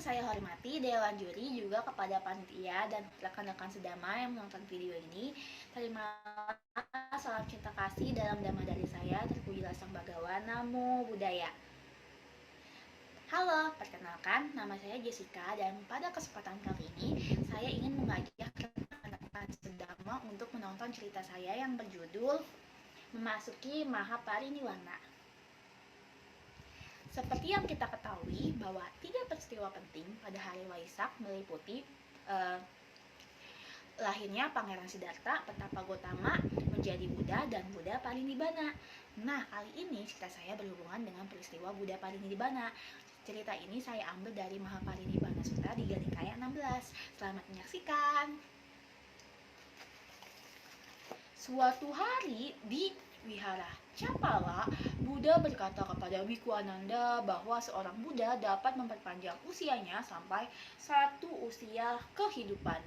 saya hormati Dewan Juri, juga kepada panitia dan rekan-rekan sedama yang menonton video ini. Terima kasih, salam cinta kasih dalam dhamma dari saya. Terpujilah Sang Bhagawan, Namo Buddhaya. Halo, perkenalkan, nama saya Jessica dan pada kesempatan kali ini saya ingin mengajak rekan-rekan sedama untuk menonton cerita saya yang berjudul Memasuki Mahapariniwana. Seperti yang kita ketahui bahwa 3 peristiwa penting pada hari Waisak meliputi lahirnya Pangeran Siddhartha, Petapa Gotama menjadi Buddha, dan Buddha Parinibbana. Nah, kali ini cerita saya berhubungan dengan peristiwa Buddha Parinibbana. Cerita ini saya ambil dari Mahaparinibbana Sutta di Ganikaya 16. Selamat menyaksikan. Suatu hari di Wihara Chapala, Buddha berkata kepada Biku Ananda bahwa seorang Buddha dapat memperpanjang usianya sampai 1 usia kehidupan.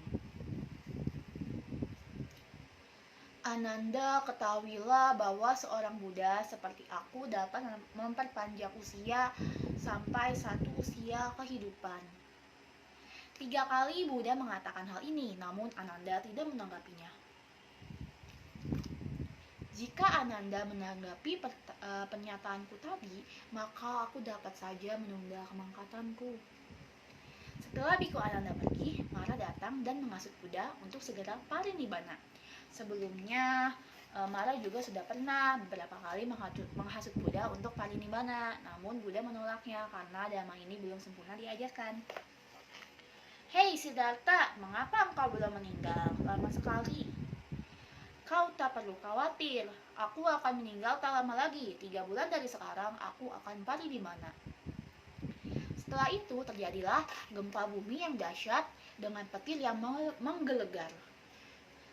Ananda, ketahuilah bahwa seorang Buddha seperti aku dapat memperpanjang usia sampai 1 usia kehidupan. 3 kali Buddha mengatakan hal ini, namun Ananda tidak menanggapinya. Jika Ananda menanggapi pernyataanku tadi, maka aku dapat saja menunda kemangkatanku. Setelah Biku Ananda pergi, Mara datang dan menghasut Buddha untuk segera parinibbana. Sebelumnya, Mara juga sudah pernah beberapa kali menghasut Buddha untuk parinibbana, namun Buddha menolaknya karena dhamma ini belum sempurna diajarkan. Hei Siddhartha, mengapa engkau belum meninggal? Lama sekali. Kau tak perlu khawatir, aku akan meninggal tak lama lagi. 3 bulan dari sekarang aku akan parinibbana. Setelah itu terjadilah gempa bumi yang dahsyat dengan petir yang menggelegar.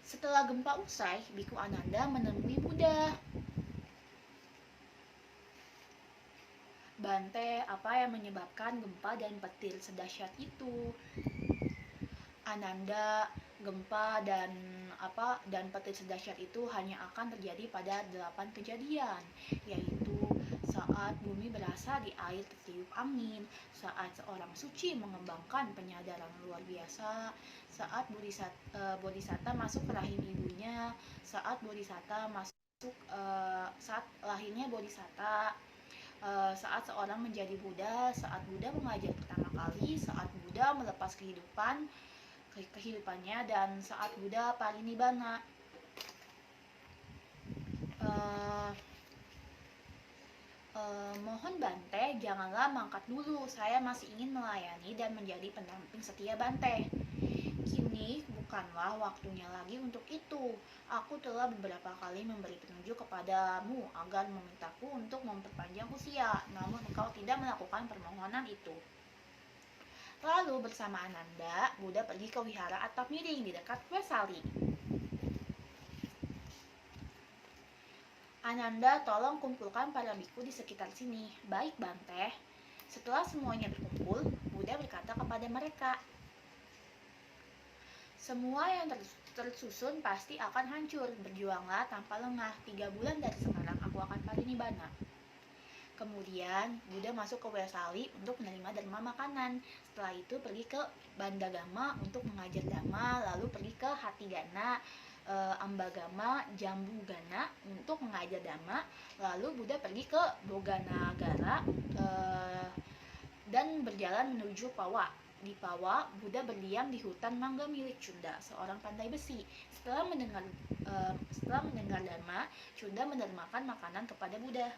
Setelah gempa usai, Biku Ananda menemui Buddha. Bante, apa yang menyebabkan gempa dan petir sedahsyat itu? Ananda, gempa dan petir sedahsyat itu hanya akan terjadi pada 8 kejadian, yaitu saat bumi berasa di air tertiup angin, saat seorang suci mengembangkan penyadaran luar biasa, saat bodhisatta masuk ke rahim ibunya, saat lahirnya bodhisatta, saat seorang menjadi Buddha, saat Buddha mengajar pertama kali, saat Buddha melepas kehidupannya, dan saat Buddha parinibbana. Mohon Bante, janganlah mangkat dulu. Saya masih ingin melayani dan menjadi pendamping setia Bante. Kini bukanlah waktunya lagi untuk itu. Aku telah beberapa kali memberi petunjuk kepadamu agar memintaku untuk memperpanjang usia, namun engkau tidak melakukan permohonan itu. Lalu bersama Ananda, Buddha pergi ke wihara atap miring di dekat Vesali. Ananda, tolong kumpulkan para biku di sekitar sini. Baik Bante. Setelah semuanya berkumpul, Buddha berkata kepada mereka, semua yang tersusun pasti akan hancur. Berjuanglah tanpa lengah. 3 bulan dari sekarang aku akan parinibbana. Kemudian Buddha masuk ke Vesali untuk menerima dharma makanan. Setelah itu pergi ke Bandagama untuk mengajar dhamma, lalu pergi ke Hatigana, Ambagama, Jambugana untuk mengajar dhamma, lalu Buddha pergi ke Boganagara dan berjalan menuju Pawa. Di Pawa, Buddha berdiam di hutan mangga milik Cunda, seorang pandai besi. Setelah mendengar dhamma, Cunda mendermakan makanan kepada Buddha.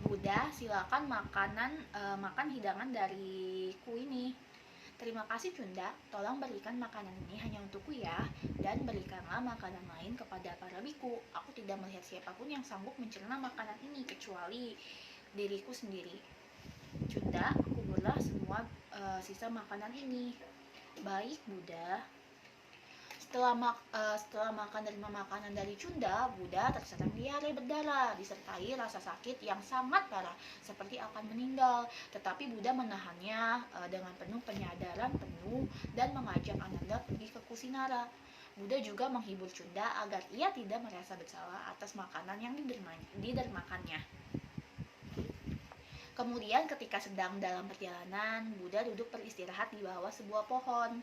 Buddha, silakan makan hidangan dariku ini. Terima kasih Cunda, tolong berikan makanan ini hanya untukku ya, dan berikanlah makanan lain kepada para biku. Aku tidak melihat siapapun yang sanggup mencerna makanan ini kecuali diriku sendiri. Cunda, kuburlah semua sisa makanan ini. Baik Buddha. Setelah makan makanan dari Cunda, Buddha terserang diare berdarah disertai rasa sakit yang sangat parah, seperti akan meninggal. Tetapi Buddha menahannya dengan penuh penyadaran penuh dan mengajak Ananda pergi ke Kusinara. Buddha juga menghibur Cunda agar ia tidak merasa bersalah atas makanan yang didermakannya. Kemudian ketika sedang dalam perjalanan, Buddha duduk beristirahat di bawah sebuah pohon.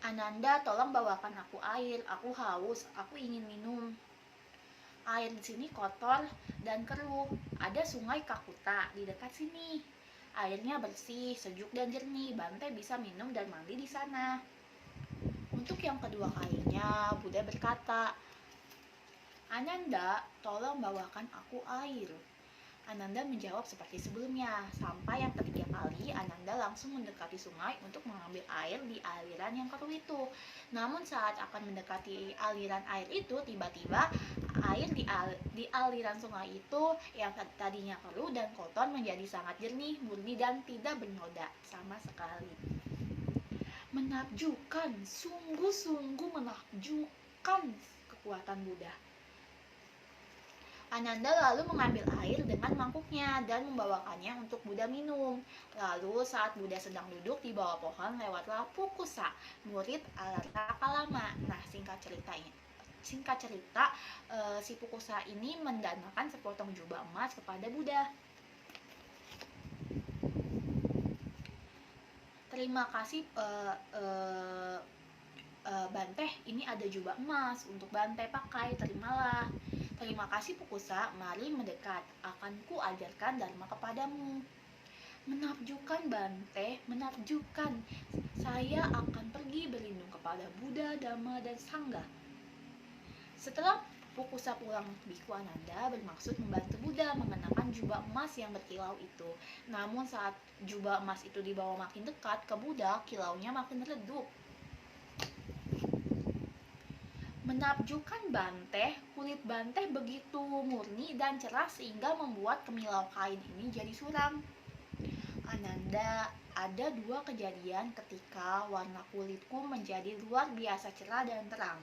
Ananda, tolong bawakan aku air. Aku haus, aku ingin minum. Air di sini kotor dan keruh. Ada sungai Kakuta di dekat sini. Airnya bersih, sejuk dan jernih. Bante bisa minum dan mandi di sana. Untuk yang kedua kalinya, Buddha berkata, Ananda, tolong bawakan aku air. Ananda menjawab seperti sebelumnya. Sampai yang ketiga kali, Ananda langsung mendekati sungai untuk mengambil air di aliran yang keruh itu. Namun saat akan mendekati aliran air itu, tiba-tiba air di aliran sungai itu yang tadinya keruh dan kotor menjadi sangat jernih, murni dan tidak bernoda sama sekali. Menakjubkan, sungguh-sungguh menakjubkan kekuatan Buddha. Ananda lalu mengambil air dengan mangkuknya dan membawakannya untuk Buddha minum. Lalu saat Buddha sedang duduk di bawah pohon, lewatlah Pukusa, murid Alataka Lama. Nah, singkat cerita, si Pukusa ini mendanakan sepotong jubah emas kepada Buddha. Terima kasih Bante, ini ada jubah emas untuk Bante pakai, terimalah. Terima kasih Pukusa, mari mendekat, akan ku ajarkan dharma kepadamu. Menakjubkan Bante, menakjubkan. Saya akan pergi berlindung kepada Buddha, Dhamma, dan Sangha. Setelah Pukusa pulang, Biku Ananda bermaksud membantu Buddha mengenakan jubah emas yang berkilau itu. Namun saat jubah emas itu dibawa makin dekat ke Buddha, kilaunya makin redup. Menakjubkan Bante, kulit Bante begitu murni dan cerah sehingga membuat kemilau kain ini jadi suram. Ananda, ada dua kejadian ketika warna kulitku menjadi luar biasa cerah dan terang.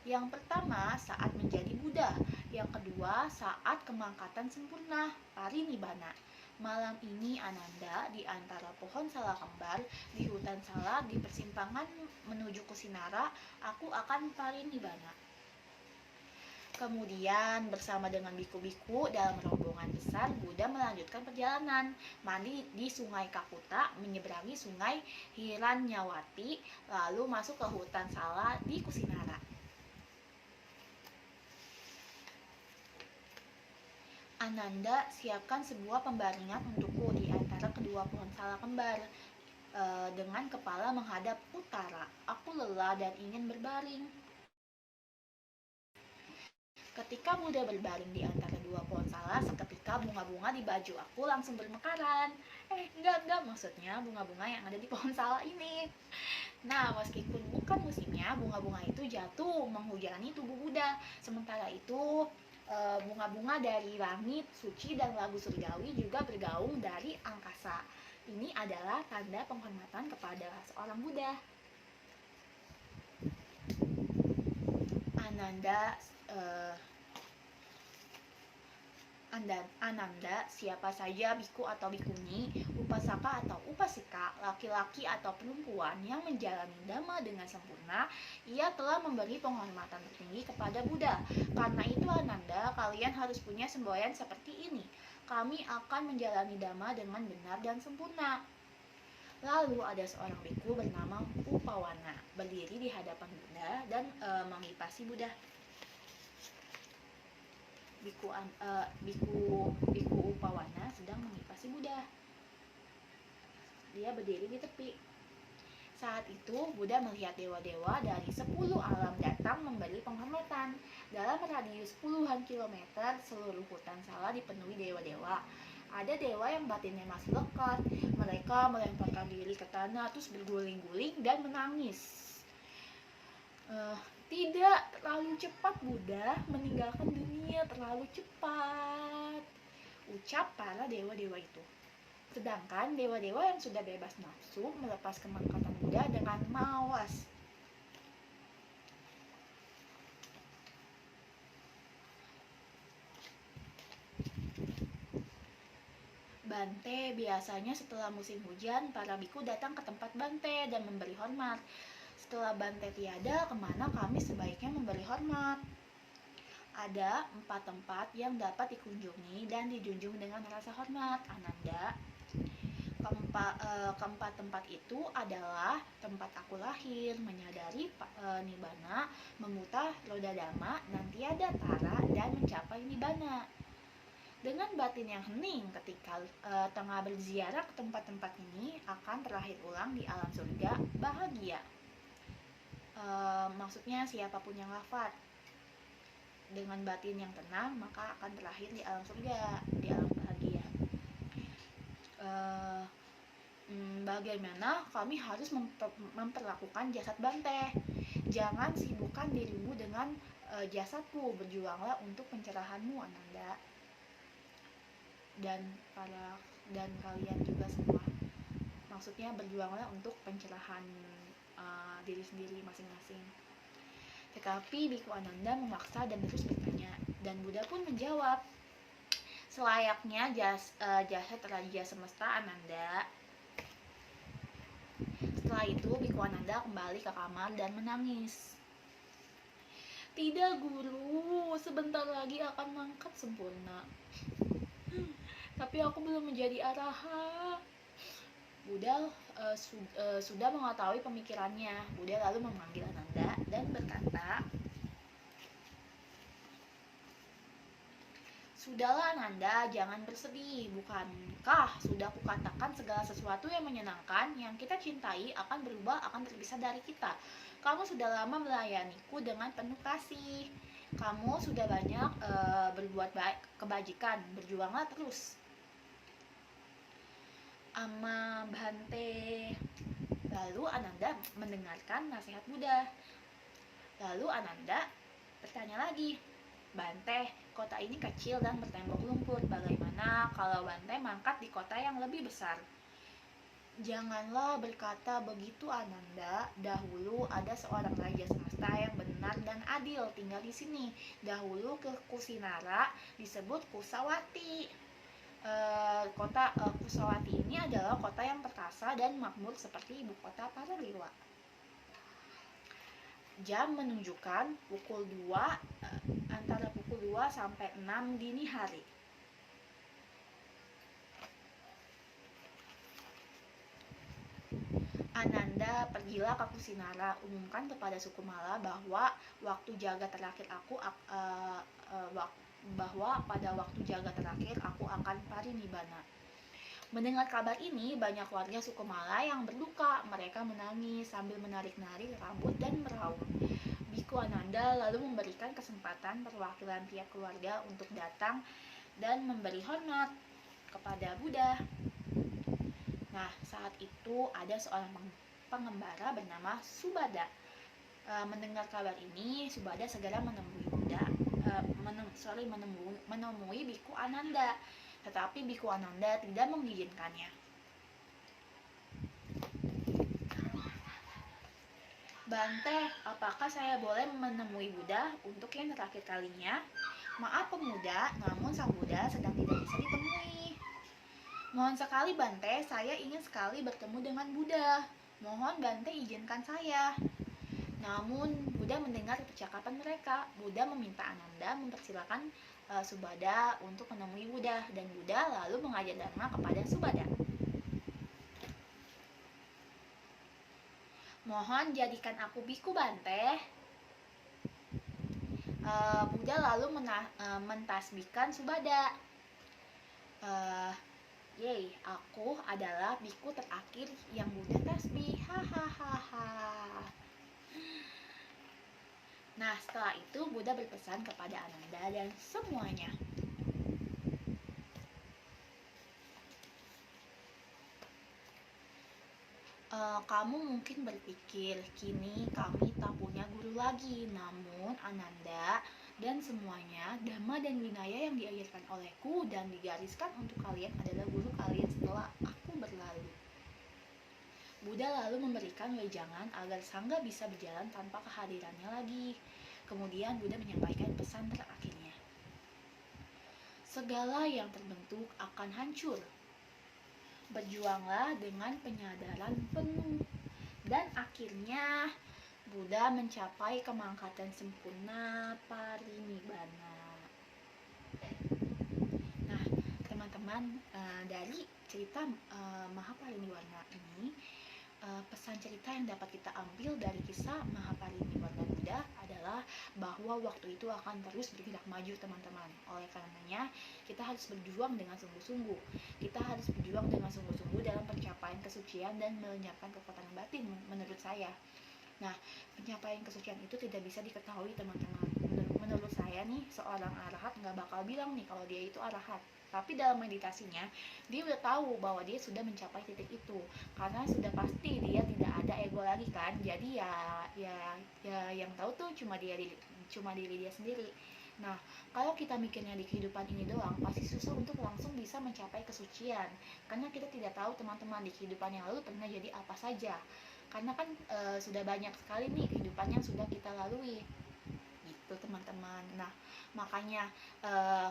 Yang pertama saat menjadi Buddha, yang kedua saat kemangkatan sempurna, parinibbana. Malam ini Ananda, di antara pohon sala kembar, di hutan sala, di persimpangan menuju Kusinara, aku akan parinibbana. Kemudian bersama dengan biku-biku dalam rombongan besar, Buddha melanjutkan perjalanan, mandi di sungai Kakuta, menyeberangi sungai Hiranyawati, lalu masuk ke hutan sala di Kusinara. Ananda, siapkan sebuah pembaringan untukku di antara kedua pohon sala kembar, dengan kepala menghadap utara. Aku lelah dan ingin berbaring. Ketika Buddha berbaring di antara dua pohon sala, seketika bunga-bunga di baju aku langsung bermekaran. Enggak, maksudnya bunga-bunga yang ada di pohon sala ini. Nah, meskipun bukan musimnya, bunga-bunga itu jatuh menghujani tubuh Buddha. Sementara itu, bunga-bunga dari langit suci dan lagu surgawi juga bergaung dari angkasa. Ini adalah tanda penghormatan kepada seorang Buddha. Ananda, siapa saja biku atau bikuni, upasaka atau upasika, laki-laki atau perempuan yang menjalani dhamma dengan sempurna, ia telah memberi penghormatan tertinggi kepada Buddha. Karena itu Ananda, kalian harus punya semboyan seperti ini. Kami akan menjalani dhamma dengan benar dan sempurna. Lalu ada seorang biku bernama Upawana, berdiri di hadapan Buddha dan mengipasi Buddha. Biku Upawana sedang mengipasi Buddha. Dia berdiri di tepi. Saat itu Buddha melihat dewa-dewa dari 10 alam datang memberi penghormatan. Dalam radius puluhan kilometer, seluruh hutan sala dipenuhi dewa-dewa. Ada dewa yang batinnya masih lekat. Mereka melemparkan diri ke tanah terus berguling-guling dan menangis. Tidak, terlalu cepat Buddha meninggalkan dunia, terlalu cepat, ucap para dewa-dewa itu. Sedangkan dewa-dewa yang sudah bebas nafsu melepas kemangkatan Buddha dengan mawas. Bante, biasanya setelah musim hujan, para biku datang ke tempat Bante dan memberi hormat. Setelah Bante tiada, kemana kami sebaiknya memberi hormat? Ada 4 tempat yang dapat dikunjungi dan dijunjung dengan rasa hormat, Ananda. Keempat tempat itu adalah tempat aku lahir, menyadari nibbana, memutar roda dhamma, nantiada tara, dan mencapai nibbana. Dengan batin yang hening ketika tengah berziarah ke tempat-tempat ini akan terakhir ulang di alam surga bahagia. Maksudnya siapapun yang wafat dengan batin yang tenang maka akan terakhir di alam surga, di alam bahagia. Bagaimana kami harus memperlakukan jasad Bante? Jangan sibukkan dirimu dengan jasadku, berjuanglah untuk pencerahanmu, Ananda, dan kalian juga semua. Maksudnya berjuanglah untuk pencerahan diri sendiri masing-masing. Tetapi Biku Ananda memaksa dan terus bertanya, dan Buddha pun menjawab, selayaknya jasad Raja Semesta, Ananda. Setelah itu Biku Ananda kembali ke kamar dan menangis. Tidak guru, sebentar lagi akan mangkat sempurna. Tapi aku belum menjadi araha. Buddha sudah mengetahui pemikirannya. Buddha lalu memanggil Ananda dan berkata, sudahlah Ananda, jangan bersedih. Bukankah sudah kukatakan segala sesuatu yang menyenangkan, yang kita cintai akan berubah, akan terpisah dari kita. Kamu sudah lama melayaniku dengan penuh kasih. Kamu sudah banyak berbuat baik, kebajikan. Berjuanglah terus. Ama Bhante. Lalu Ananda mendengarkan nasihat Buddha. Lalu Ananda bertanya lagi, Bante, kota ini kecil dan bertembok lumpur. Bagaimana kalau Bante mangkat di kota yang lebih besar? Janganlah berkata begitu, Ananda. Dahulu ada seorang raja semesta yang benar dan adil tinggal di sini. Dahulu ke Kusinara disebut Kusawati. Kota Kusawati ini adalah kota yang perkasa dan makmur seperti ibu kota para dewa. Jam menunjukkan pukul 2, antara pukul 2 sampai 6 dini hari. Ananda, pergilah ke Kusinara, umumkan kepada suku Mala bahwa waktu jaga terakhir aku akan parinibbana. Mendengar kabar ini, banyak warga suku Mala yang berduka. Mereka menangis sambil menarik-narik rambut dan meraung. Biku Ananda lalu memberikan kesempatan perwakilan tiap keluarga untuk datang dan memberi hormat kepada Buddha. Nah, saat itu ada seorang pengembara bernama Subada. Mendengar kabar ini, Subada segera menemui Biku Ananda. Tetapi Biku Ananda tidak mengizinkannya. Bante, apakah saya boleh menemui Buddha untuk yang terakhir kalinya? Maaf pemuda, namun sang Buddha sedang tidak bisa ditemui. Mohon sekali Bante, saya ingin sekali bertemu dengan Buddha. Mohon Bante izinkan saya. Namun Buddha mendengar percakapan mereka. Buddha meminta Ananda mempersilakan Subada untuk menemui Buddha, dan Buddha lalu mengajar Dharma kepada Subada. Mohon jadikan aku biku Bante. Buddha lalu mentasbihkan Subada. Aku adalah biku terakhir yang Buddha tasbih. Hahaha. Nah, setelah itu Buddha berpesan kepada Ananda dan semuanya. Kamu mungkin berpikir, kini kami tak punya guru lagi. Namun Ananda dan semuanya, Dhamma dan Vinaya yang diajarkan olehku dan digariskan untuk kalian adalah guru kalian setelah aku berlalu. Buddha lalu memberikan wejangan agar sangga bisa berjalan tanpa kehadirannya lagi. Kemudian Buddha menyampaikan pesan terakhirnya. Segala yang terbentuk akan hancur. Berjuanglah dengan penyadaran penuh. Dan akhirnya Buddha mencapai kemangkatan sempurna parinibbana. teman-teman, dari cerita Mahapariniwala ini, pesan cerita yang dapat kita ambil dari kisah Mahapariniwala Buddha adalah bahwa waktu itu akan terus bergerak maju, teman-teman. Oleh karenanya, kita harus berjuang dengan sungguh-sungguh. Kita harus berjuang dengan sungguh-sungguh dalam pencapaian kesucian dan melenyapkan kekuatan batin, menurut saya. Nah, pencapaian kesucian itu tidak bisa diketahui, teman-teman. Menurut saya nih, seorang arahat nggak bakal bilang nih kalau dia itu arahat. Tapi dalam meditasinya, dia udah tahu bahwa dia sudah mencapai titik itu. Karena sudah pasti dia tidak ada ego lagi kan. Jadi ya yang tahu tuh cuma diri dia sendiri. Nah, kalau kita mikirnya di kehidupan ini doang, pasti susah untuk langsung bisa mencapai kesucian. Karena kita tidak tahu, teman-teman, di kehidupan yang lalu pernah jadi apa saja. Karena kan sudah banyak sekali nih kehidupan yang sudah kita lalui gitu, teman-teman. Nah, makanya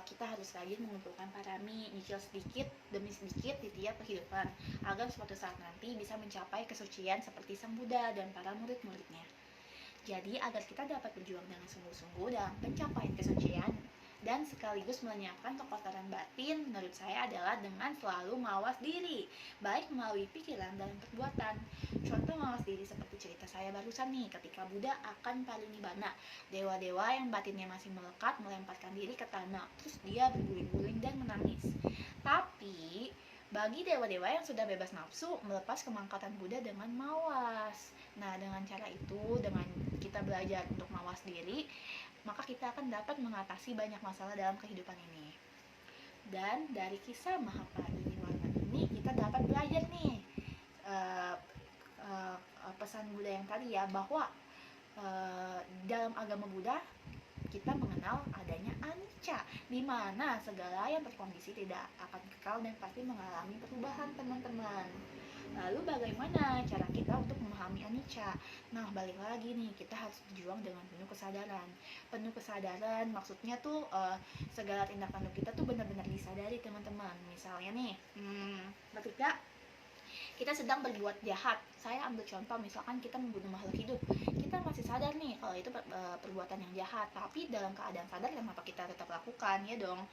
kita harus rajin mengumpulkan parami, nyicil sedikit demi sedikit di tiap kehidupan agar suatu saat nanti bisa mencapai kesucian seperti Sang Buddha dan para murid-muridnya. Jadi agar kita dapat berjuang dengan sungguh-sungguh dalam pencapaian kesucian dan sekaligus melenyapkan kekotoran batin, menurut saya adalah dengan selalu mawas diri, baik melalui pikiran dan perbuatan. Contoh mawas diri seperti cerita saya barusan nih, ketika Buddha akan parinibbana, dewa-dewa yang batinnya masih melekat melemparkan diri ke tanah, terus dia berguling-guling dan menangis. Tapi bagi dewa-dewa yang sudah bebas nafsu, melepas kemangkatan Buddha dengan mawas. Nah, dengan cara itu, dengan kita belajar untuk mawas diri, maka kita akan dapat mengatasi banyak masalah dalam kehidupan ini. Dan dari kisah Mahapariniwala ini kita dapat belajar nih uh, pesan Buddha yang tadi ya, bahwa dalam agama Buddha kita mengenal adanya anicca, di mana segala yang berkondisi tidak akan kekal dan pasti mengalami perubahan, teman-teman. Lalu bagaimana cara kita untuk memahami anicca? Nah, balik lagi nih, kita harus berjuang dengan penuh kesadaran. Penuh kesadaran maksudnya tuh segala tindak tanduk kita tuh benar-benar disadari, teman-teman. Misalnya nih, ketika kita sedang berbuat jahat, saya ambil contoh misalkan kita membunuh makhluk hidup, kita masih sadar nih kalau itu perbuatan yang jahat, tapi dalam keadaan sadar kenapa kita tetap lakukan, ya dong.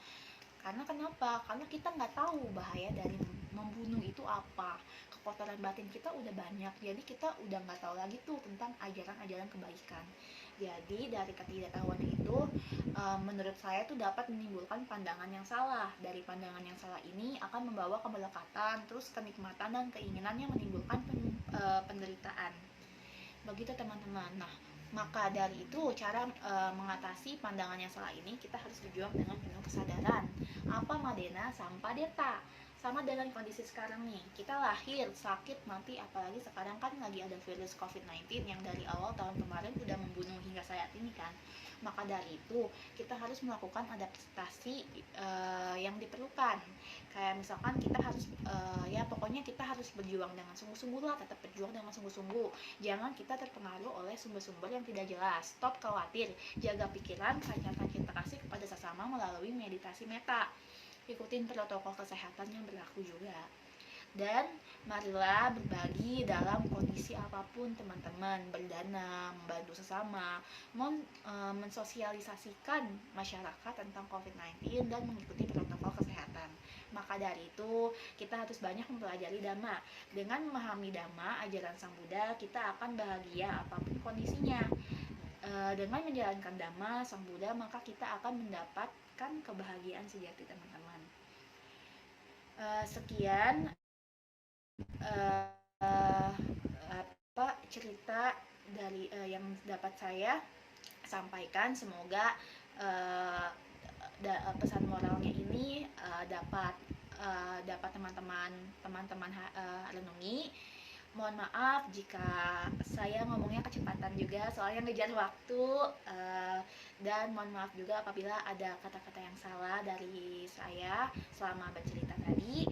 Karena kenapa? Karena kita nggak tahu bahaya dari membunuh itu apa. Kekotoran batin kita udah banyak, jadi kita udah nggak tahu lagi tuh tentang ajaran-ajaran kebaikan. Jadi dari ketidaktahuan itu, menurut saya tuh dapat menimbulkan pandangan yang salah. Dari pandangan yang salah ini akan membawa kemelekatan, terus kenikmatan dan keinginan yang menimbulkan penderitaan. Begitu, teman-teman. Nah, maka dari itu cara mengatasi pandangan yang salah ini, kita harus berjuang dengan penuh kesadaran. Apa madena sampadeta, sama dengan kondisi sekarang nih, kita lahir sakit mati, apalagi sekarang kan lagi ada virus COVID-19 yang dari awal tahun kemarin udah membunuh hingga saat ini kan. Maka dari itu kita harus melakukan adaptasi yang diperlukan. Kayak misalkan kita harus ya pokoknya kita harus berjuang dengan sungguh-sungguh lah, tetap berjuang dengan sungguh-sungguh. Jangan kita terpengaruh oleh sumber-sumber yang tidak jelas. Stop khawatir, jaga pikiran, pancarkan cinta kasih kepada sesama melalui meditasi meta. Ikutin protokol kesehatan yang berlaku juga. Dan marilah berbagi dalam kondisi apapun, teman-teman. Berdana, membantu sesama, mensosialisasikan masyarakat tentang COVID-19 dan mengikuti protokol kesehatan. Maka dari itu kita harus banyak mempelajari Dhamma. Dengan memahami Dhamma, ajaran Sang Buddha, kita akan bahagia apapun kondisinya. Dengan menjalankan Dhamma Sang Buddha, maka kita akan mendapatkan kebahagiaan sejati, teman-teman. Sekian cerita dari yang dapat saya sampaikan. Semoga pesan moralnya ini dapat teman-teman renungi. Mohon maaf jika saya ngomongnya kecepatan juga, soalnya ngejar waktu, dan mohon maaf juga apabila ada kata-kata yang salah dari saya selama bercerita tadi.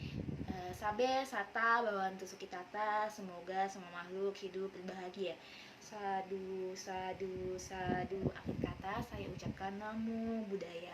Sabe, Sata, Bawantu Sukitata, semoga semua makhluk hidup berbahagia. Sadu, sadu, sadu. Akhir kata saya ucapkan Namo Buddhaya.